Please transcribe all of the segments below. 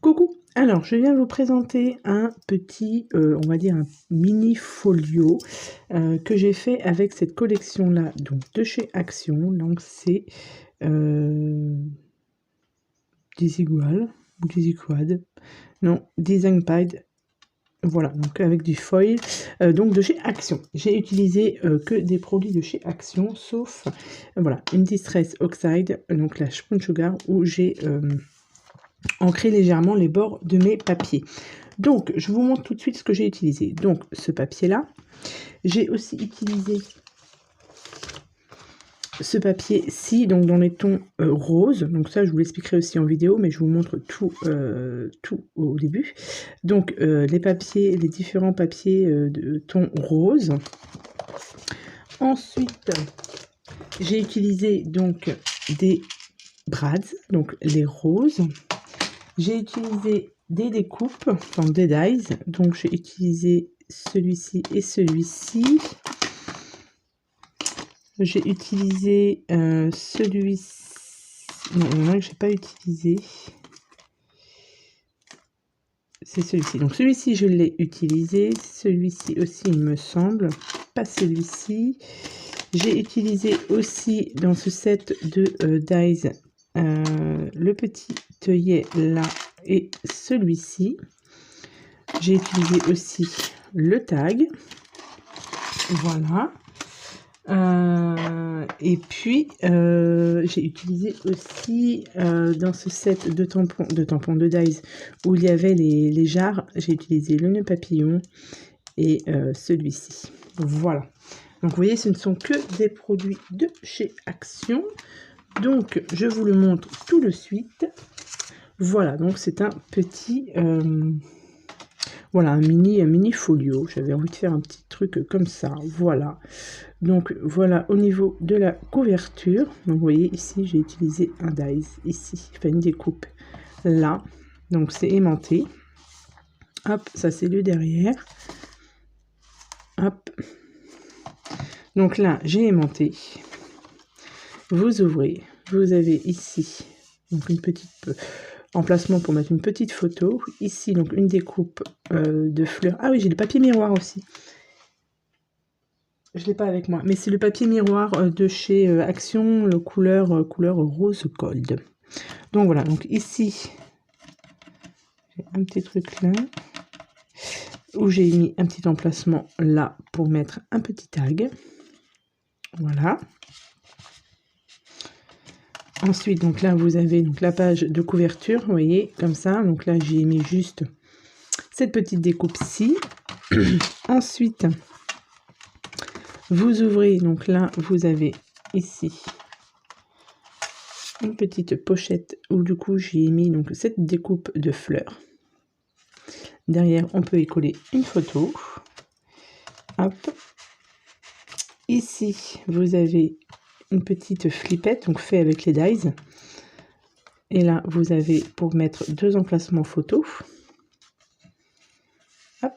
Coucou! Alors, je viens vous présenter un petit, on va dire un mini folio que j'ai fait avec cette collection-là, donc de chez Action. Donc, c'est Desigual ou Desiguad, non, Design Pad. Voilà, donc avec du foil, donc de chez Action. J'ai utilisé que des produits de chez Action, sauf voilà, une Distress Oxide, donc la Sponge Sugar, où j'ai ancrer légèrement les bords de mes papiers. Donc, je vous montre tout de suite ce que j'ai utilisé. Donc, ce papier-là. J'ai aussi utilisé ce papier-ci, donc dans les tons roses. Donc ça, je vous l'expliquerai aussi en vidéo, mais je vous montre tout, tout au début. Donc, les papiers, les différents papiers de ton rose. Ensuite, j'ai utilisé donc des brads, donc les roses. J'ai utilisé des découpes, enfin des dies, donc j'ai utilisé celui-ci et celui-ci. J'ai utilisé celui-ci, non, il y en a que j'ai pas utilisé. C'est celui-ci. Donc celui-ci, je l'ai utilisé. Celui-ci aussi, il me semble. Pas celui-ci. J'ai utilisé aussi dans ce set de dies le petit œillet là et celui-ci. J'ai utilisé aussi le tag. Voilà. Et puis, j'ai utilisé aussi dans ce set de tampons de dies où il y avait les jarres, j'ai utilisé le nœud papillon et celui-ci. Voilà. Donc, vous voyez, ce ne sont que des produits de chez Action. Donc, je vous le montre tout de suite. Voilà, donc c'est un petit... voilà, un mini folio. J'avais envie de faire un petit truc comme ça. Voilà. Donc, voilà au niveau de la couverture. Donc, vous voyez, ici, j'ai utilisé un dies. Ici, enfin une découpe. Là. Donc, c'est aimanté. Hop, ça, c'est le derrière. Hop. Donc, là, j'ai aimanté. Vous ouvrez. Vous avez ici, donc une petite... emplacement pour mettre une petite photo. Ici, donc, une découpe de fleurs. Ah oui, j'ai le papier miroir aussi. Je ne l'ai pas avec moi, mais c'est le papier miroir de chez Action, le couleur rose gold. Donc, voilà. Donc, ici, j'ai un petit truc là, où j'ai mis un petit emplacement là pour mettre un petit tag. Voilà. Ensuite, donc là, vous avez donc la page de couverture, vous voyez, comme ça. Donc là, j'ai mis juste cette petite découpe-ci. Ensuite, vous ouvrez, donc là, vous avez ici une petite pochette où du coup, j'ai mis donc cette découpe de fleurs. Derrière, on peut y coller une photo. Hop. Ici, vous avez une petite flippette, donc fait avec les dies. Et là, vous avez pour mettre deux emplacements photos. Hop.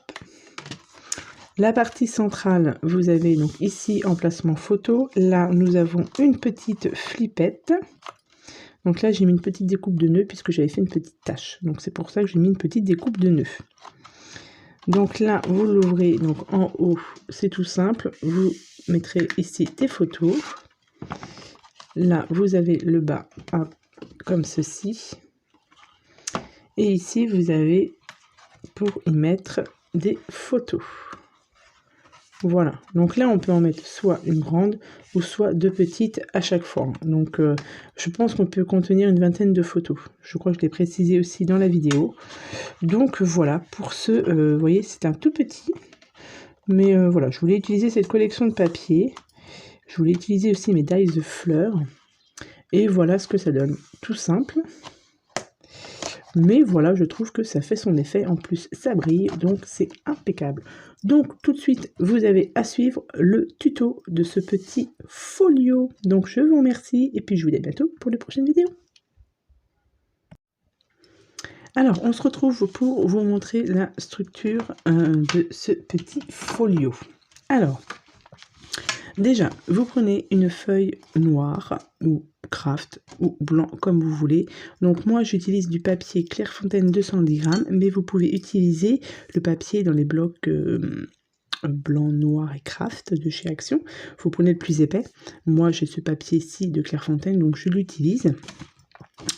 La partie centrale, vous avez donc ici emplacement photo. Là, nous avons une petite flippette. Donc là, j'ai mis une petite découpe de nœud puisque j'avais fait une petite tache. Donc c'est pour ça que j'ai mis une petite découpe de nœud. Donc là, vous l'ouvrez. Donc en haut, c'est tout simple. Vous mettrez ici des photos. Là, vous avez le bas comme ceci. Et ici, vous avez pour y mettre des photos. Voilà. Donc là, on peut en mettre soit une grande ou soit deux petites à chaque fois. Donc, je pense qu'on peut contenir une vingtaine de photos. Je crois que je l'ai précisé aussi dans la vidéo. Donc, voilà. Pour ce, vous voyez, c'est un tout petit. Mais voilà, je voulais utiliser cette collection de papier. Je voulais utiliser aussi mes dies de fleurs. Et voilà ce que ça donne. Tout simple. Mais voilà, je trouve que ça fait son effet. En plus, ça brille, donc c'est impeccable. Donc, tout de suite, vous avez à suivre le tuto de ce petit folio. Donc, je vous remercie et puis je vous dis à bientôt pour les prochaines vidéos. Alors, on se retrouve pour vous montrer la structure de ce petit folio. Alors, Déjà, vous prenez une feuille noire ou craft ou blanc comme vous voulez. Donc moi j'utilise du papier Clairefontaine 210 grammes, mais vous pouvez utiliser le papier dans les blocs blanc, noir et craft de chez Action. Vous prenez le plus épais. Moi j'ai ce papier-ci de Clairefontaine, donc je l'utilise.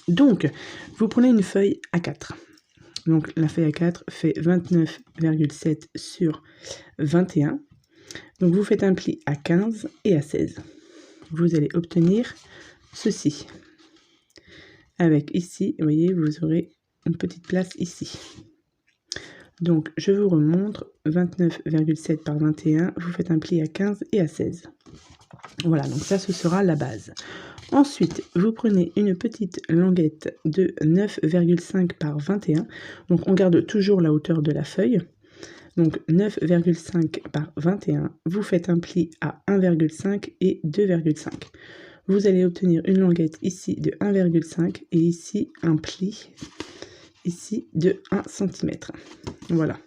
Donc vous prenez une feuille A4. Donc la feuille A4 fait 29,7 sur 21. Donc vous faites un pli à 15 et à 16. Vous allez obtenir ceci. Avec ici, vous voyez, vous aurez une petite place ici. Donc je vous remontre 29,7 par 21. Vous faites un pli à 15 et à 16. Voilà, donc ça ce sera la base. Ensuite, vous prenez une petite languette de 9,5 par 21. Donc on garde toujours la hauteur de la feuille. Donc 9,5 par 21, vous faites un pli à 1,5 et 2,5. Vous allez obtenir une languette ici de 1,5 et ici un pli ici de 1 cm. Voilà.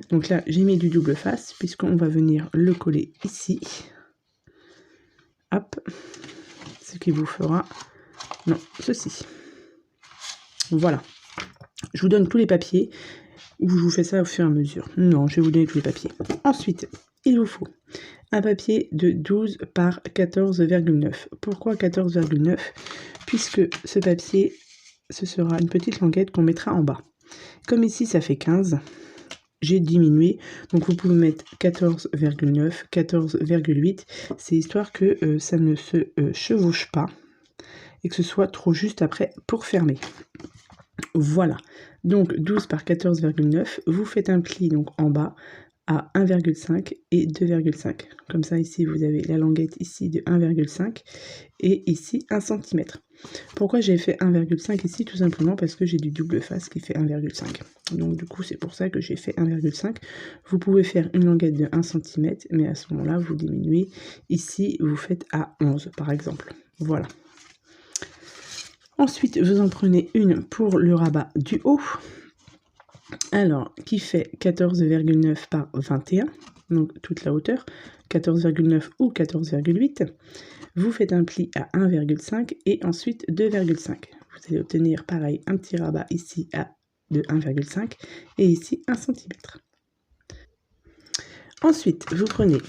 Donc là, j'ai mis du double face puisqu'on va venir le coller ici. Hop. Ce qui vous fera... Non, ceci. Voilà. Je vous donne tous les papiers. Ou je vous fais ça au fur et à mesure. Non, je vais vous donner tous les papiers. Ensuite, il vous faut un papier de 12 par 14,9. Pourquoi 14,9? Puisque ce papier, ce sera une petite languette qu'on mettra en bas. Comme ici, ça fait 15, j'ai diminué. Donc, vous pouvez mettre 14,9, 14,8. C'est histoire que ça ne se chevauche pas et que ce soit trop juste après pour fermer. Voilà, donc 12 par 14,9, vous faites un pli donc en bas à 1,5 et 2,5. Comme ça, ici, vous avez la languette ici de 1,5 et ici 1 cm. Pourquoi j'ai fait 1,5 ici? Tout simplement parce que j'ai du double face qui fait 1,5. Donc du coup, c'est pour ça que j'ai fait 1,5. Vous pouvez faire une languette de 1 cm, mais à ce moment-là, vous diminuez. Ici, vous faites à 11, par exemple. Voilà. Ensuite, vous en prenez une pour le rabat du haut, alors qui fait 14,9 par 21, donc toute la hauteur, 14,9 ou 14,8. Vous faites un pli à 1,5 et ensuite 2,5. Vous allez obtenir pareil un petit rabat ici de 1,5 et ici 1 cm. Ensuite, vous prenez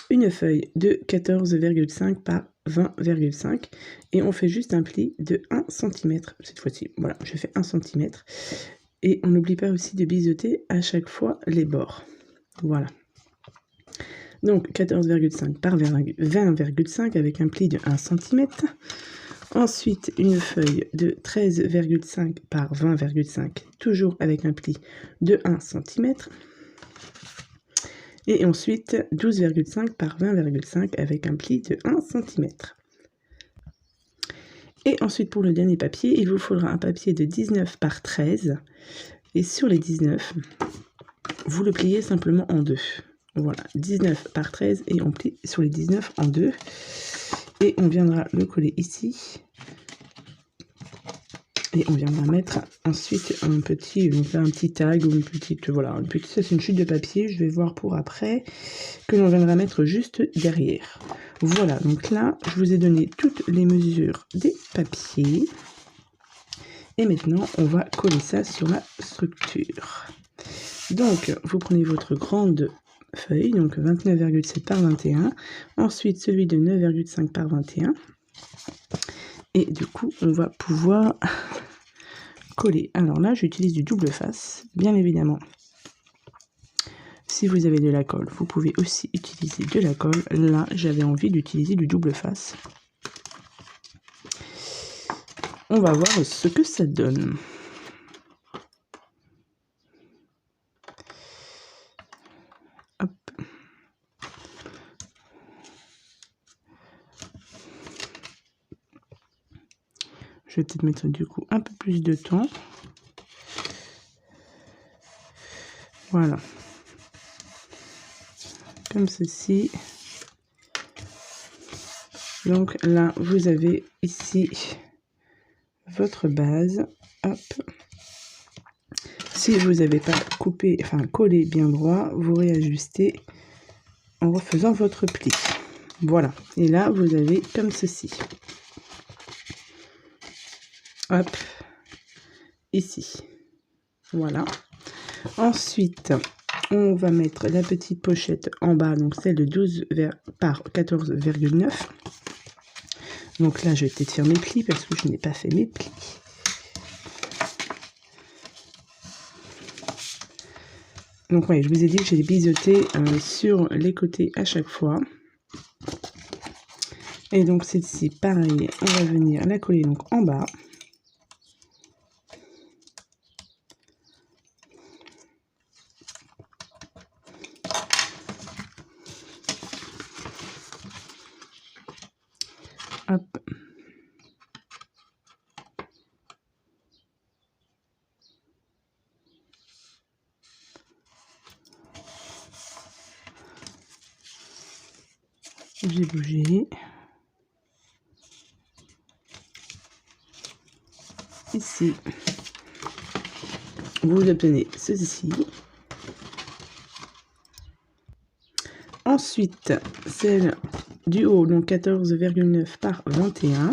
une feuille de 14,5 par 20,5 et on fait juste un pli de 1 cm cette fois-ci. Voilà, je fais 1 cm et on n'oublie pas aussi de biseauter à chaque fois les bords. Voilà. Donc 14,5 par 20,5 avec un pli de 1 cm. Ensuite, une feuille de 13,5 par 20,5, toujours avec un pli de 1 cm. Et ensuite 12,5 par 20,5 avec un pli de 1 cm. Et ensuite pour le dernier papier, il vous faudra un papier de 19 par 13. Et sur les 19, vous le pliez simplement en deux. Voilà, 19 par 13 et on plie sur les 19 en deux. Et on viendra le coller ici. Et on viendra mettre ensuite un petit tag ou une petite, voilà, ça c'est une chute de papier, je vais voir pour après, que l'on viendra mettre juste derrière. Voilà, donc là, je vous ai donné toutes les mesures des papiers. Et maintenant, on va coller ça sur la structure. Donc, vous prenez votre grande feuille, donc 29,7 par 21. Ensuite, celui de 9,5 par 21. Et du coup, on va pouvoir coller. Alors là, j'utilise du double face, bien évidemment. Si vous avez de la colle, vous pouvez aussi utiliser de la colle. Là, j'avais envie d'utiliser du double face. On va voir ce que ça donne. Hop. Je vais peut-être mettre du coup un peu plus de temps. Voilà. Comme ceci. Donc là, vous avez ici votre base. Hop. Si vous n'avez pas coupé, enfin collé bien droit, vous réajustez en refaisant votre pli. Voilà, et là vous avez comme ceci. Hop, ici. Voilà. Ensuite, on va mettre la petite pochette en bas, donc celle de 12 par 14,9. Donc là, je vais peut-être faire mes plis parce que je n'ai pas fait mes plis. Donc ouais, je vous ai dit que j'ai biseauté sur les côtés à chaque fois. Et donc celle-ci, pareil, on va venir la coller donc en bas. Hop. J'ai bougé. Ici, vous obtenez ceci. Ensuite, celle du haut, donc 14,9 par 21.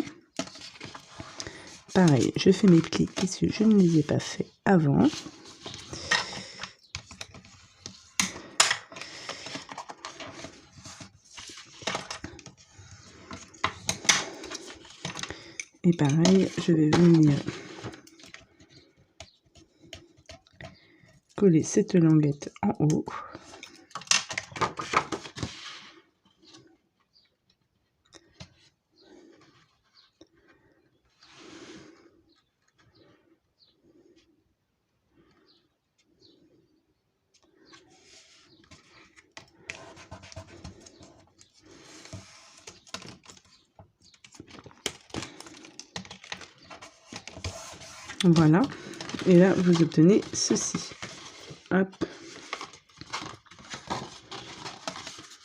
Pareil, je fais mes plis puisque je ne les ai pas fait avant. Et pareil, je vais venir coller cette languette en haut. Voilà, et là vous obtenez ceci. Hop,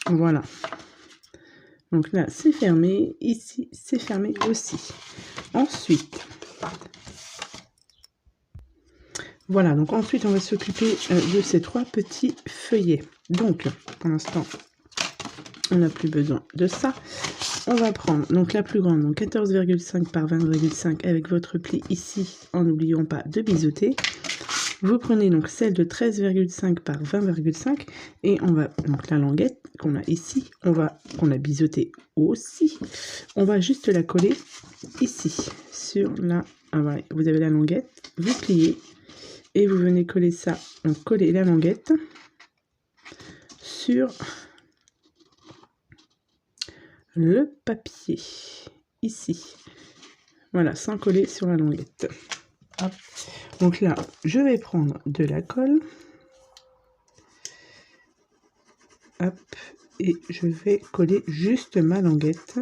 voilà. Donc là c'est fermé, ici c'est fermé aussi. Ensuite, voilà, donc ensuite on va s'occuper de ces 3 petits feuillets. Donc pour l'instant on n'a plus besoin de ça. On va prendre donc la plus grande, donc 14,5 par 20,5 avec votre pli ici, en n'oubliant pas de biseauter. Vous prenez donc celle de 13,5 par 20,5 et on va, donc la languette qu'on a ici, qu'on a biseauté aussi, on va juste la coller ici, sur la, voilà, vous avez la languette, vous pliez et vous venez coller ça, donc coller la languette sur le papier, ici, voilà, sans coller sur la languette. Hop. Donc là, je vais prendre de la colle. Hop. Et je vais coller juste ma languette.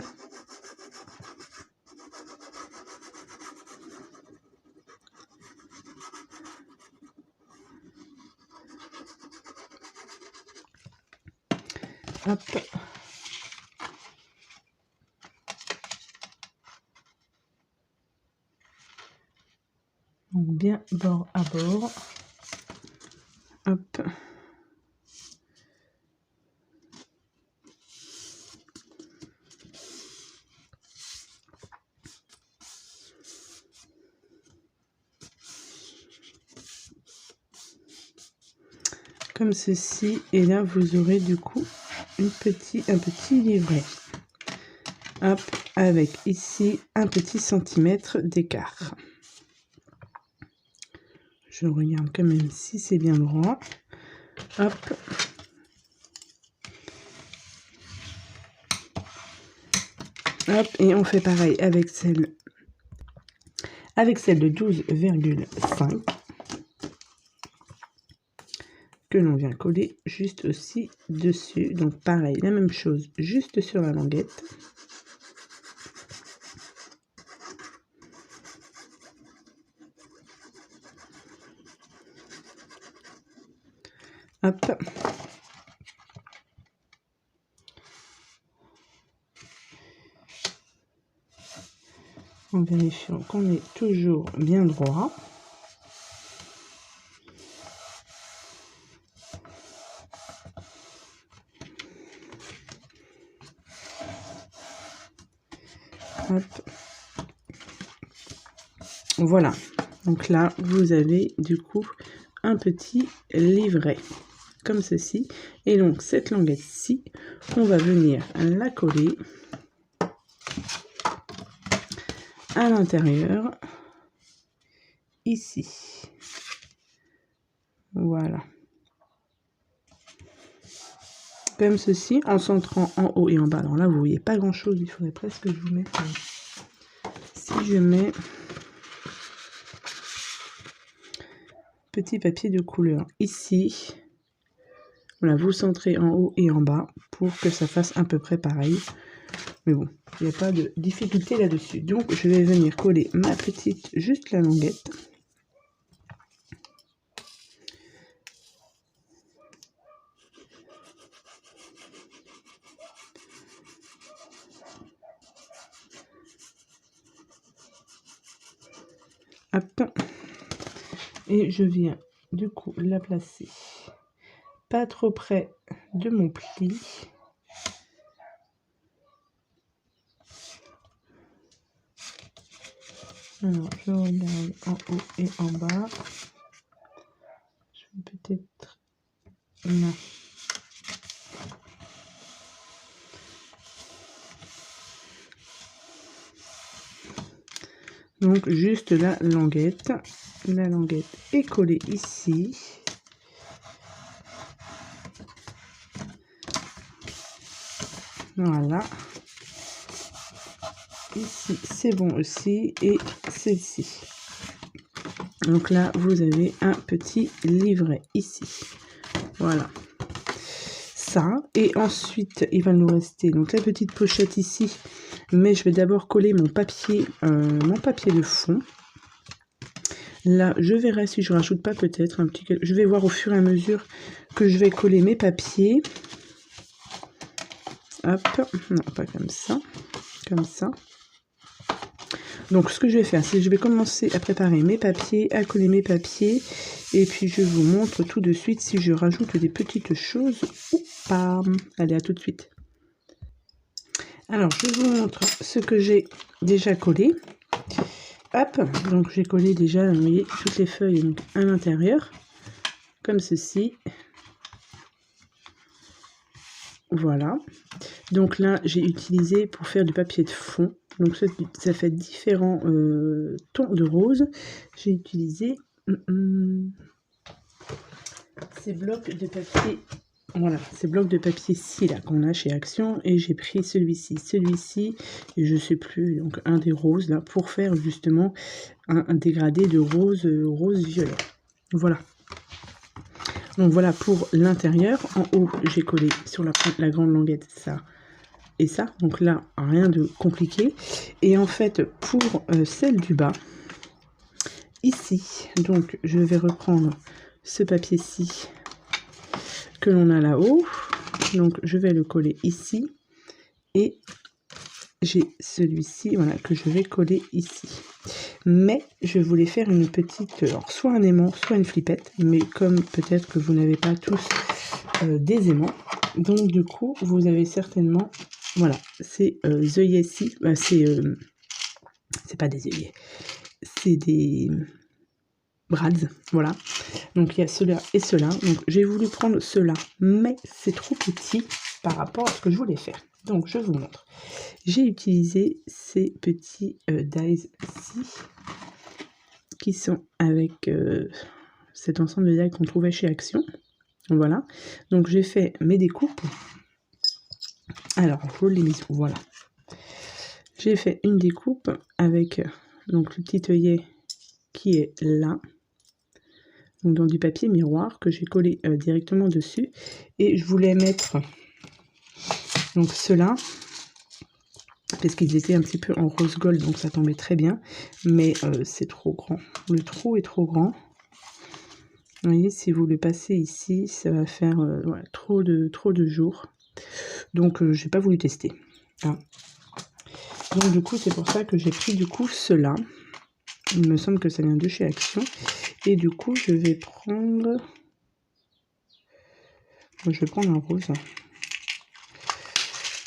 Hop. Donc bien bord à bord. Hop. Comme ceci. Et là, vous aurez du coup un petit livret. Hop. Avec ici un petit centimètre d'écart. Je regarde quand même si c'est bien droit. Hop. Hop, et on fait pareil avec celle de 12,5 que l'on vient coller juste aussi dessus. Donc pareil, la même chose, juste sur la languette. Hop. En vérifiant qu'on est toujours bien droit. Voilà, donc là vous avez du coup un petit livret comme ceci, et donc cette languette-ci, on va venir la coller à l'intérieur, ici. Voilà. Comme ceci, en centrant en haut et en bas. Alors là, vous voyez pas grand-chose, il faudrait presque que je vous mette... Si je mets petit papier de couleur ici, voilà, vous centrez en haut et en bas pour que ça fasse à peu près pareil. Mais bon, il n'y a pas de difficulté là-dessus. Donc, je vais venir coller ma petite, juste la languette. Hop. Et je viens du coup la placer pas trop près de mon pli. Alors, je regarde en haut et en bas. Je vais peut-être... là. Donc, juste la languette. La languette est collée ici. Voilà. Ici, c'est bon aussi. Et celle-ci. Donc là, vous avez un petit livret ici. Voilà. Ça. Et ensuite, il va nous rester donc la petite pochette ici. Mais je vais d'abord coller mon papier de fond. Là, je verrai si je rajoute pas peut-être un petit... Je vais voir au fur et à mesure que je vais coller mes papiers. Hop. Non, pas comme ça. Comme ça. Donc, ce que je vais faire, c'est que je vais commencer à préparer mes papiers, à coller mes papiers. Et puis, je vous montre tout de suite si je rajoute des petites choses ou pas. Allez, à tout de suite. Alors, je vous montre ce que j'ai déjà collé. Hop, donc j'ai collé déjà, vous voyez, toutes les feuilles donc, à l'intérieur, comme ceci. Voilà. Donc là, j'ai utilisé pour faire du papier de fond. Donc ça fait différents tons de rose. J'ai utilisé ces blocs de papier. Voilà, ces blocs de papier-ci là qu'on a chez Action, et j'ai pris celui-ci, et je sais plus, donc un des roses là, pour faire justement un dégradé de rose, rose violet. Voilà. Donc voilà pour l'intérieur. En haut, j'ai collé sur la grande languette ça et ça. Donc là, rien de compliqué. Et en fait, pour celle du bas, ici, donc je vais reprendre ce papier-ci que l'on a là-haut. Donc je vais le coller ici. Et j'ai celui-ci, voilà, que je vais coller ici. Mais je voulais faire une petite, alors soit un aimant, soit une flippette, mais comme peut-être que vous n'avez pas tous des aimants, donc du coup vous avez certainement, voilà, ces œillets-ci, c'est pas des œillets, c'est des brads, voilà. Donc il y a ceux-là et ceux-là, donc j'ai voulu prendre ceux-là, mais c'est trop petit par rapport à ce que je voulais faire. Donc je vous montre. J'ai utilisé ces petits dies-ci qui sont avec cet ensemble de dies qu'on trouvait chez Action. Voilà. Donc j'ai fait mes découpes. Alors, je l'ai mis. Voilà. J'ai fait une découpe avec donc le petit œillet qui est là. Donc dans du papier miroir que j'ai collé directement dessus. Et je voulais mettre donc ceux-là, parce qu'ils étaient un petit peu en rose gold, donc ça tombait très bien, mais c'est trop grand. Le trou est trop grand. Vous voyez, si vous le passez ici, ça va faire voilà, trop de jours. Donc j'ai pas voulu tester. Hein. Donc du coup, c'est pour ça que j'ai pris du coup cela. Il me semble que ça vient de chez Action. Et du coup, je vais prendre... Je vais prendre un rose.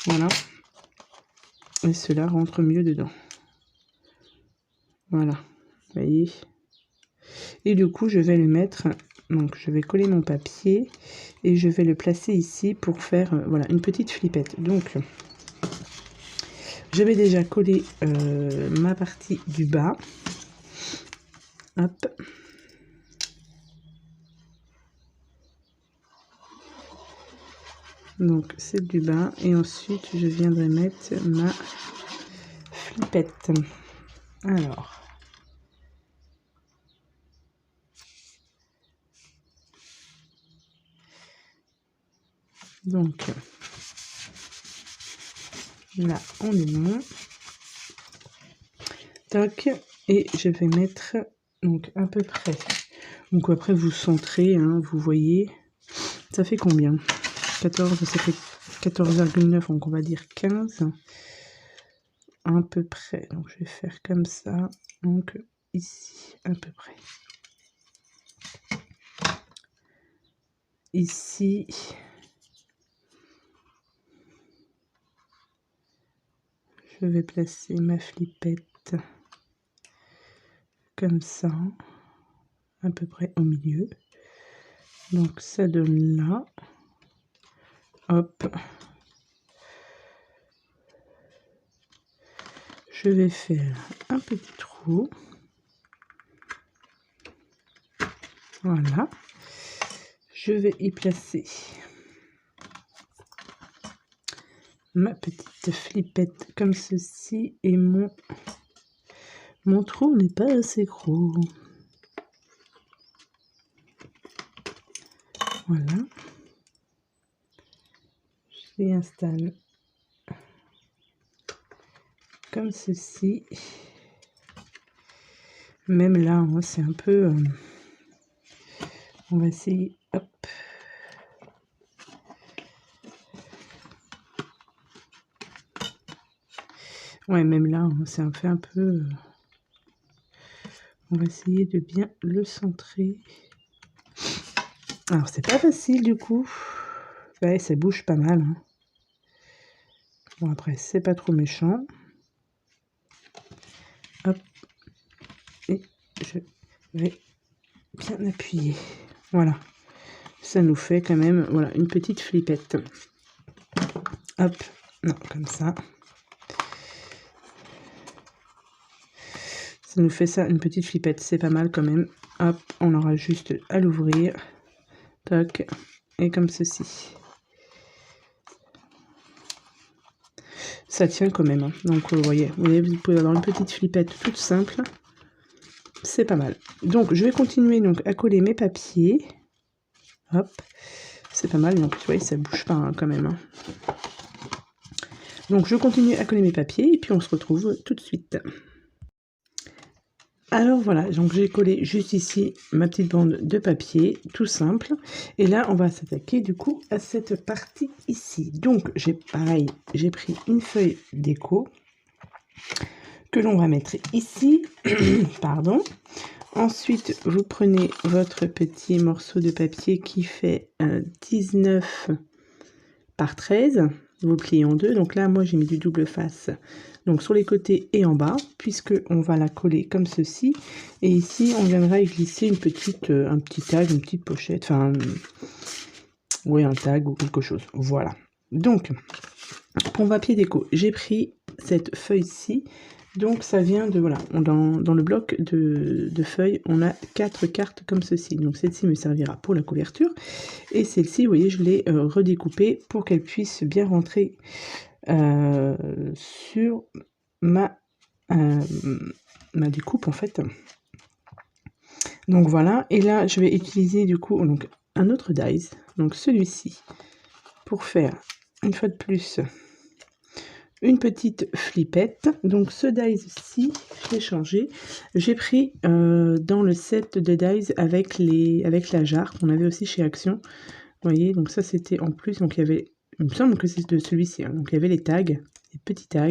Voilà. Et cela rentre mieux dedans. Voilà. vous voyez. Et du coup, je vais le mettre, donc je vais coller mon papier et je vais le placer ici pour faire, voilà, une petite flippette. Donc, je vais déjà coller ma partie du bas. Hop. Donc, celle du bas. Et ensuite, je viendrai mettre ma flippette. Alors. Donc, là, on est bon. Toc. Et je vais mettre, donc, à peu près. Donc, après, vous centrez, hein, vous voyez. Ça fait combien? 14, ça fait 14,9, donc on va dire 15. À peu près. Donc, je vais faire comme ça. Donc, ici, à peu près. Ici. Je vais placer ma flippette comme ça, à peu près au milieu. Donc ça donne là. Hop. Je vais faire un petit trou. Voilà. Je vais y placer ma petite flippette comme ceci et mon trou n'est pas assez gros. Voilà. Je les installe comme ceci. Même là, hein, c'est un peu... on va essayer. Hop. Ouais, même là, hein, c'est un fait un peu... on va essayer de bien le centrer. Alors, c'est pas facile du coup. Ouais, ça bouge pas mal. Hein. Bon, après, c'est pas trop méchant. Hop. Et je vais bien appuyer. Voilà. Ça nous fait quand même, voilà, une petite flippette. Hop. Non, comme ça. Ça nous fait ça, une petite flippette. C'est pas mal quand même. Hop, on aura juste à l'ouvrir. Toc. Et comme ceci. Ça tient quand même. Hein. Donc, vous voyez, vous pouvez avoir une petite flippette toute simple. C'est pas mal. Donc, je vais continuer donc à coller mes papiers. Hop. C'est pas mal. Donc, vous voyez, ça bouge pas hein, quand même. Hein. Donc, je continue à coller mes papiers et puis on se retrouve tout de suite. Alors voilà, donc j'ai collé juste ici ma petite bande de papier, tout simple. Et là, on va s'attaquer du coup à cette partie ici. Donc, j'ai pris une feuille déco que l'on va mettre ici. Pardon. Ensuite, vous prenez votre petit morceau de papier qui fait 19 par 13. Vous pliez en deux. Donc là, moi, j'ai mis du double face. Donc sur les côtés et en bas, puisque on va la coller comme ceci. Et ici, on viendra y glisser un petit tag, une petite pochette. Enfin, oui, un tag ou quelque chose. Voilà. Donc, pour papier déco, j'ai pris cette feuille-ci. Donc ça vient de, voilà, dans le bloc de feuilles, on a 4 cartes comme ceci. Donc celle-ci me servira pour la couverture. Et celle-ci, vous voyez, je l'ai redécoupée pour qu'elle puisse bien rentrer sur ma découpe en fait. Donc voilà, et là je vais utiliser du coup donc, un autre dies, donc celui-ci, pour faire une fois de plus une petite flippette. Donc ce dies-ci, je l'ai changé. J'ai pris dans le set de dies avec la jarre qu'on avait aussi chez Action. Vous voyez, donc ça c'était en plus. Donc il y avait, il me semble que c'est de celui-ci. Hein, donc il y avait les tags, les petits tags.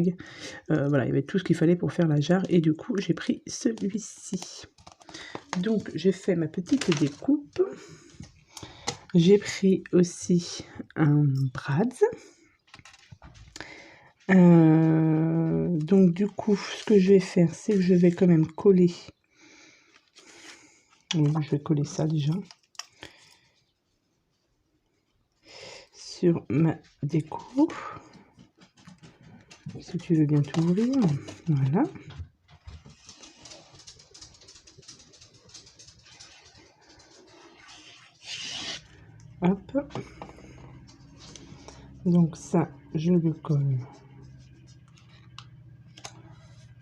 Voilà, il y avait tout ce qu'il fallait pour faire la jarre. Et du coup, j'ai pris celui-ci. Donc j'ai fait ma petite découpe. J'ai pris aussi un Bradz. Donc du coup, ce que je vais faire, c'est que je vais quand même coller Oui, je vais coller ça déjà sur ma déco. Si tu veux bien t'ouvrir, voilà. Hop. Donc ça, je le colle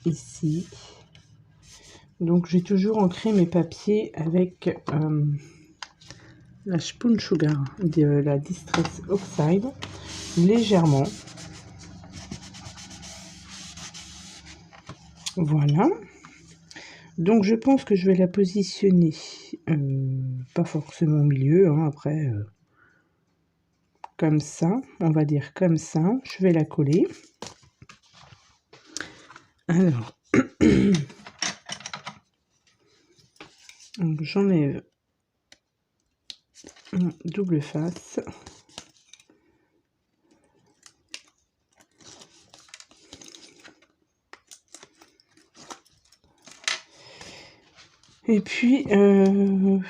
ici. Donc j'ai toujours ancré mes papiers avec la Spoon Sugar de la Distress Oxide, légèrement. Voilà. Donc je pense que je vais la positionner, pas forcément au milieu, hein, après, comme ça, on va dire comme ça. Je vais la coller. Alors, j'enlève mon double face. Et puis, on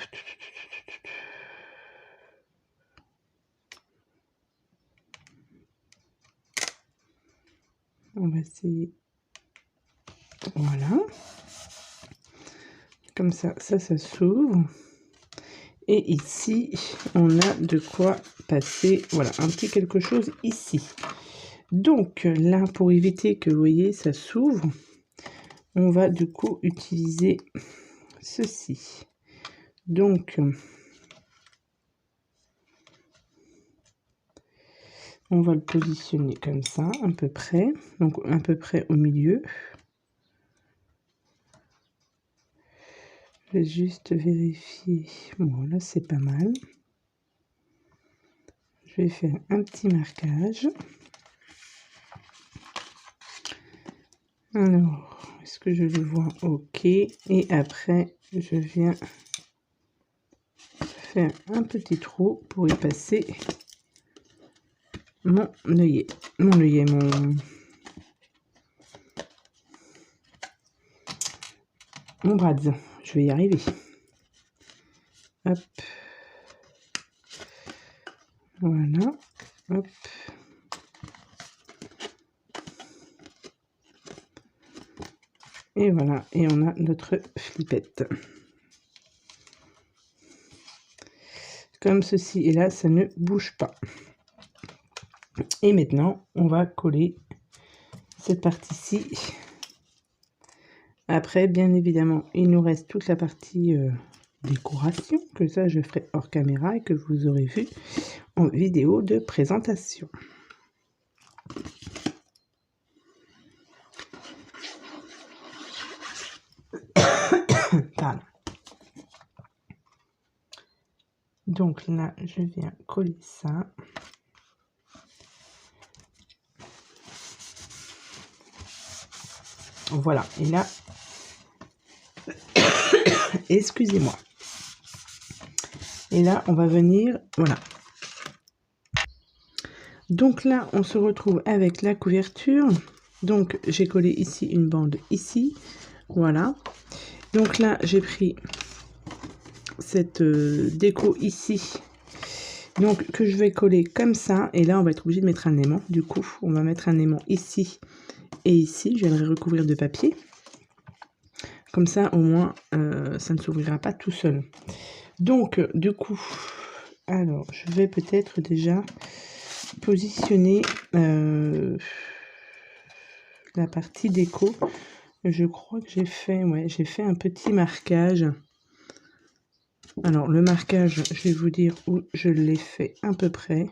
va essayer. Voilà. Comme ça s'ouvre. Et ici, on a de quoi passer, voilà, un petit quelque chose ici. Donc là, pour éviter que, vous voyez, ça s'ouvre, on va du coup utiliser ceci. Donc, on va le positionner comme ça, à peu près. Donc, à peu près au milieu. Je vais juste vérifier. Bon, là, c'est pas mal. Je vais faire un petit marquage. Alors, est-ce que je le vois? OK. Et après, je viens faire un petit trou pour y passer mon œillet. Mon brads. Je vais y arriver. Hop. Voilà. Hop. Et voilà. Et on a notre flippette. Comme ceci. Et là, ça ne bouge pas. Et maintenant, on va coller cette partie-ci. Après, bien évidemment, il nous reste toute la partie décoration, que ça, je ferai hors caméra et que vous aurez vu en vidéo de présentation. Pardon. Donc là, je viens coller ça. Voilà, et là, excusez-moi. Et là, on va venir, voilà. Donc là, on se retrouve avec la couverture. Donc, j'ai collé ici une bande ici. Voilà. Donc là, j'ai pris cette déco ici. Donc, que je vais coller comme ça. Et là, on va être obligé de mettre un aimant. Du coup, on va mettre un aimant ici et ici. Je viendrai recouvrir de papier. Comme ça, au moins, ça ne s'ouvrira pas tout seul. Donc, du coup, alors, je vais peut-être déjà positionner la partie déco. Je crois que j'ai fait, ouais, j'ai fait un petit marquage. Alors, le marquage, je vais vous dire où je l'ai fait à peu près.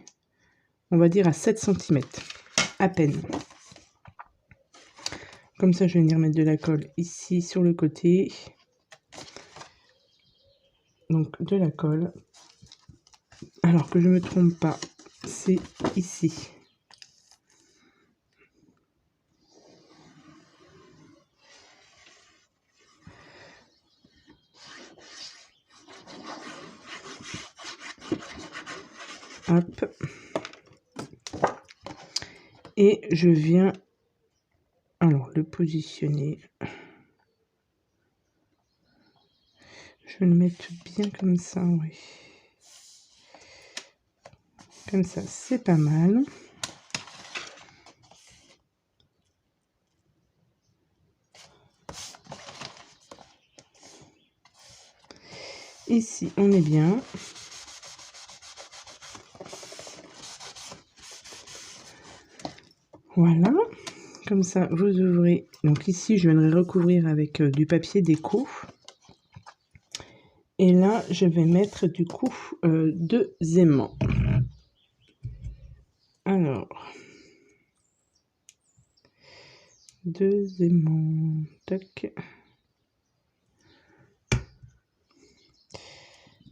On va dire à 7 cm, à peine. Comme ça, je vais venir mettre de la colle ici sur le côté. Donc, de la colle. Alors que je ne me trompe pas, c'est ici. Hop. Et je viens alors le positionner. Je vais le mettre bien comme ça, oui. Comme ça, c'est pas mal. Ici, on est bien. Voilà. Comme ça, vous ouvrez. Donc ici, je viendrai recouvrir avec du papier déco. Et là, je vais mettre du coup 2 aimants. Alors, 2 aimants. Tac.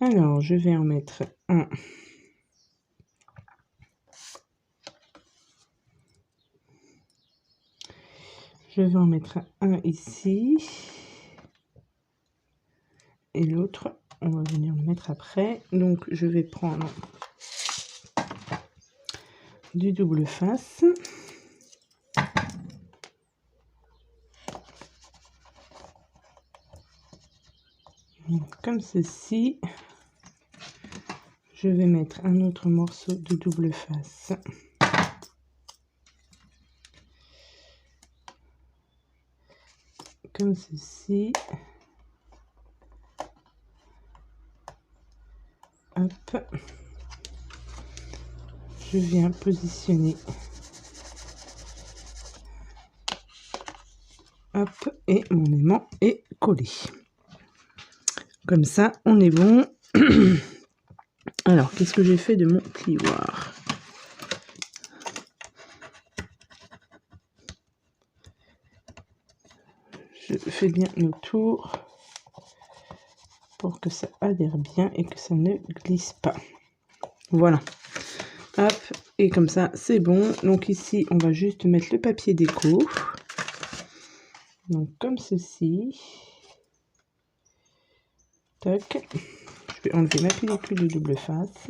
Alors, je vais en mettre un. Je vais en mettre un ici. Et l'autre, on va venir le mettre après. Donc, je vais prendre du double face. Comme ceci. Je vais mettre un autre morceau de double face. Comme ceci. Hop. Je viens positionner. Hop. Et mon aimant est collé. Comme ça, on est bon. Alors, qu'est-ce que j'ai fait de mon plioir? Je fais bien le tour pour que ça adhère bien et que ça ne glisse pas. Voilà. Hop. Et comme ça, c'est bon. Donc ici, on va juste mettre le papier déco. Donc comme ceci. Tac. Je vais enlever ma pellicule de double face.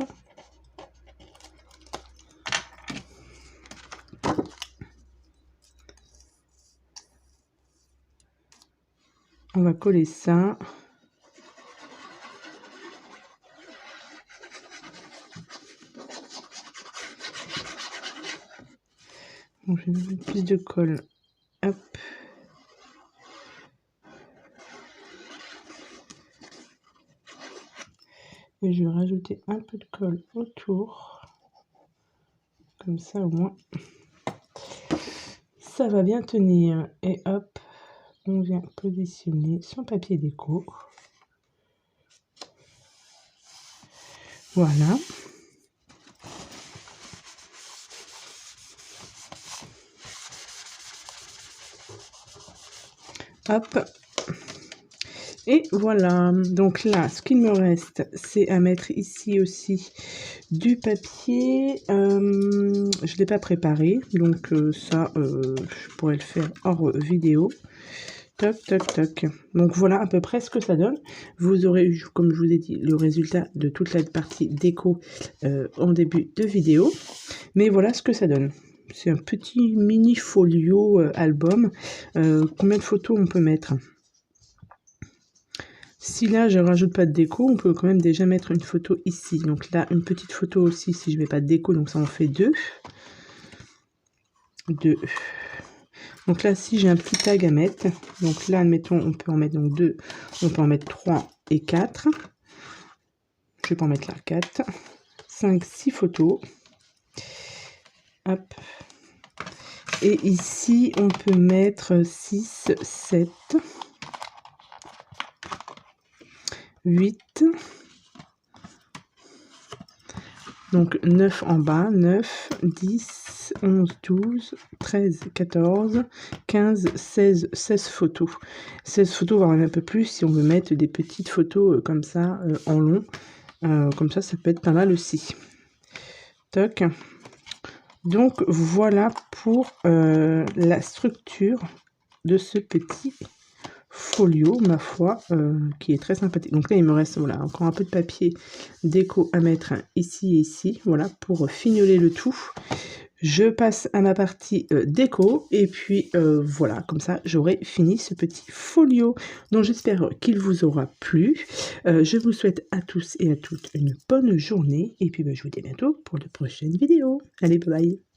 On va coller ça. Donc, je vais mettre plus de colle. Hop. Et je vais rajouter un peu de colle autour. Comme ça, au moins, ça va bien tenir. Et hop, on vient positionner son papier déco. Voilà. Hop. Et voilà. Donc là, ce qu'il me reste, c'est à mettre ici aussi du papier. Je ne l'ai pas préparé. Donc ça, je pourrais le faire hors vidéo. Toc, toc, toc. Donc voilà à peu près ce que ça donne. Vous aurez eu, comme je vous ai dit, le résultat de toute la partie déco en début de vidéo. Mais voilà ce que ça donne. C'est un petit mini folio album. Combien de photos on peut mettre? Si là je rajoute pas de déco, on peut quand même déjà mettre une photo ici. Donc là, une petite photo aussi si je mets pas de déco. Donc ça en fait 2. 2. Donc là, si j'ai un petit tag à mettre, donc là, admettons, on peut en mettre donc 2, on peut en mettre 3 et 4. Je vais pas en mettre là, 4, 5, 6 photos. Hop. Et ici, on peut mettre 6, 7, 8. Donc 9 en bas, 9, 10, 11, 12, 13, 14, 15, 16, 16 photos. 16 photos, voire même un peu plus si on veut mettre des petites photos comme ça en long. Comme ça, ça peut être pas mal aussi. Toc. Donc voilà pour la structure de ce petit folio, ma foi, qui est très sympathique. Donc là, il me reste voilà, encore un peu de papier déco à mettre ici et ici, voilà, pour fignoler le tout. Je passe à ma partie déco et puis voilà, comme ça j'aurai fini ce petit folio. Donc j'espère qu'il vous aura plu. Je vous souhaite à tous et à toutes une bonne journée et puis je vous dis à bientôt pour de prochaines vidéos. Allez, bye bye.